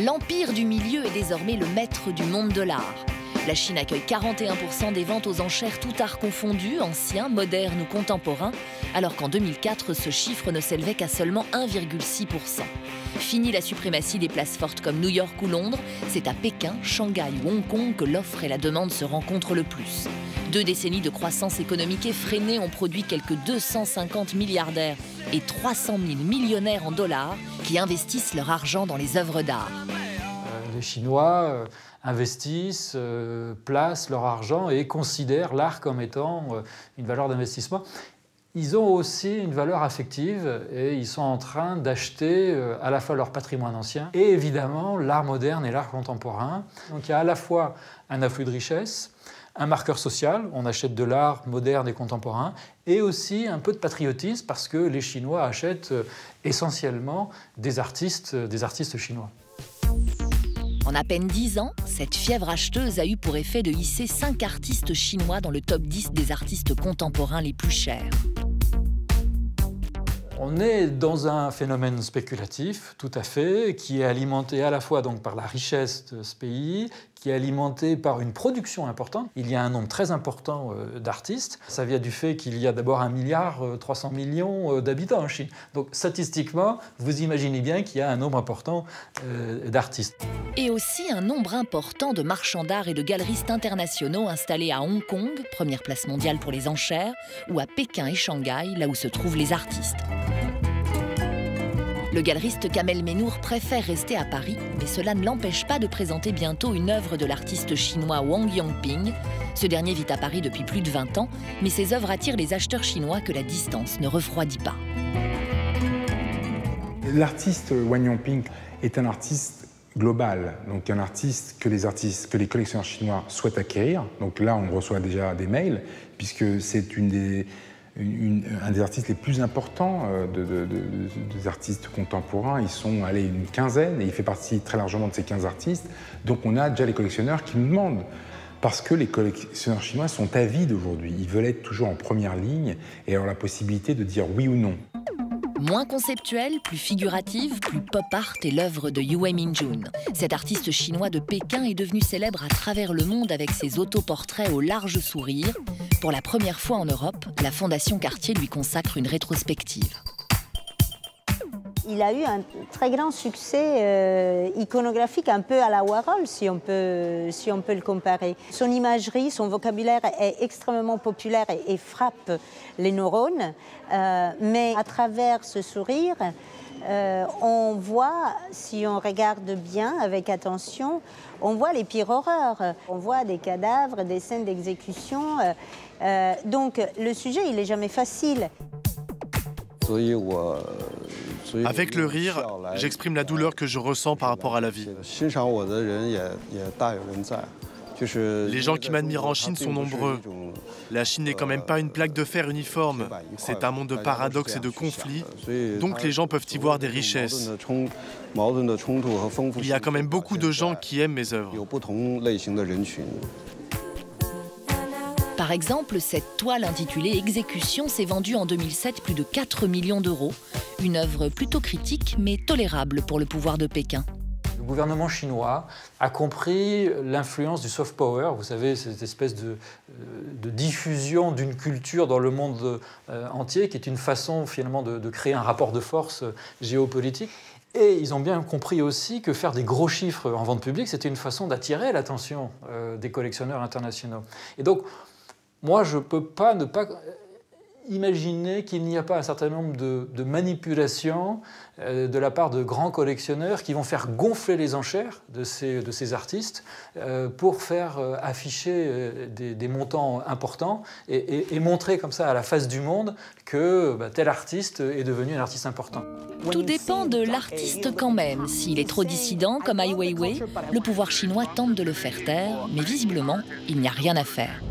L'empire du milieu est désormais le maître du monde de l'art. La Chine accueille 41% des ventes aux enchères tout art confondu, anciens, modernes ou contemporains, alors qu'en 2004, ce chiffre ne s'élevait qu'à seulement 1,6%. Fini la suprématie des places fortes comme New York ou Londres, c'est à Pékin, Shanghai ou Hong Kong que l'offre et la demande se rencontrent le plus. 2 décennies de croissance économique effrénée ont produit quelques 250 milliardaires et 300 000 millionnaires en dollars qui investissent leur argent dans les œuvres d'art. Les Chinois investissent, placent leur argent et considèrent l'art comme étant une valeur d'investissement. Ils ont aussi une valeur affective et ils sont en train d'acheter à la fois leur patrimoine ancien et évidemment l'art moderne et l'art contemporain. Donc il y a à la fois un afflux de richesse, un marqueur social, on achète de l'art moderne et contemporain, et aussi un peu de patriotisme parce que les Chinois achètent essentiellement des artistes chinois. En à peine 10 ans, cette fièvre acheteuse a eu pour effet de hisser 5 artistes chinois dans le top 10 des artistes contemporains les plus chers. On est dans un phénomène spéculatif, tout à fait, qui est alimenté à la fois donc par la richesse de ce pays, qui est alimenté par une production importante. Il y a un nombre très important d'artistes. Ça vient du fait qu'il y a d'abord 1,3 milliard d'habitants en Chine. Donc statistiquement, vous imaginez bien qu'il y a un nombre important d'artistes. Et aussi un nombre important de marchands d'art et de galeristes internationaux installés à Hong Kong, première place mondiale pour les enchères, ou à Pékin et Shanghai, là où se trouvent les artistes. Le galeriste Kamel Menour préfère rester à Paris, mais cela ne l'empêche pas de présenter bientôt une œuvre de l'artiste chinois Wang Yongping. Ce dernier vit à Paris depuis plus de 20 ans, mais ses œuvres attirent les acheteurs chinois que la distance ne refroidit pas. L'artiste Wang Yongping est un artiste global, donc un artiste que les collectionneurs chinois souhaitent acquérir. Donc là, on reçoit déjà des mails, puisque c'est un des artistes les plus importants des artistes contemporains. Ils sont une quinzaine et il fait partie très largement de ces 15 artistes. Donc on a déjà les collectionneurs qui nous demandent, parce que les collectionneurs chinois sont avides aujourd'hui. Ils veulent être toujours en première ligne et avoir la possibilité de dire oui ou non. Moins conceptuelle, plus figurative, plus pop art est l'œuvre de Yue Minjun. Cet artiste chinois de Pékin est devenu célèbre à travers le monde avec ses autoportraits au large sourire. Pour la première fois en Europe, la Fondation Cartier lui consacre une rétrospective. Il a eu un très grand succès iconographique, un peu à la Warhol, si on peut le comparer. Son imagerie, son vocabulaire est extrêmement populaire et frappe les neurones. Mais à travers ce sourire, on voit, si on regarde bien, avec attention, on voit les pires horreurs. On voit des cadavres, des scènes d'exécution. Donc le sujet, il n'est jamais facile. Avec le rire, j'exprime la douleur que je ressens par rapport à la vie. Les gens qui m'admirent en Chine sont nombreux. La Chine n'est quand même pas une plaque de fer uniforme. C'est un monde de paradoxes et de conflits, donc les gens peuvent y voir des richesses. Il y a quand même beaucoup de gens qui aiment mes œuvres. Par exemple, cette toile intitulée « Exécution » s'est vendue en 2007 plus de 4 millions d'euros. Une œuvre plutôt critique, mais tolérable pour le pouvoir de Pékin. Le gouvernement chinois a compris l'influence du soft power, vous savez, cette espèce de diffusion d'une culture dans le monde entier, qui est une façon finalement de créer un rapport de force géopolitique. Et ils ont bien compris aussi que faire des gros chiffres en vente publique, c'était une façon d'attirer l'attention des collectionneurs internationaux. Et donc, moi, je ne peux pas ne pas imaginer qu'il n'y a pas un certain nombre de manipulations de la part de grands collectionneurs qui vont faire gonfler les enchères de ces artistes pour faire afficher des montants importants et montrer comme ça à la face du monde que tel artiste est devenu un artiste important. Tout dépend de l'artiste quand même. S'il est trop dissident, comme Ai Weiwei, le pouvoir chinois tente de le faire taire, mais visiblement, il n'y a rien à faire.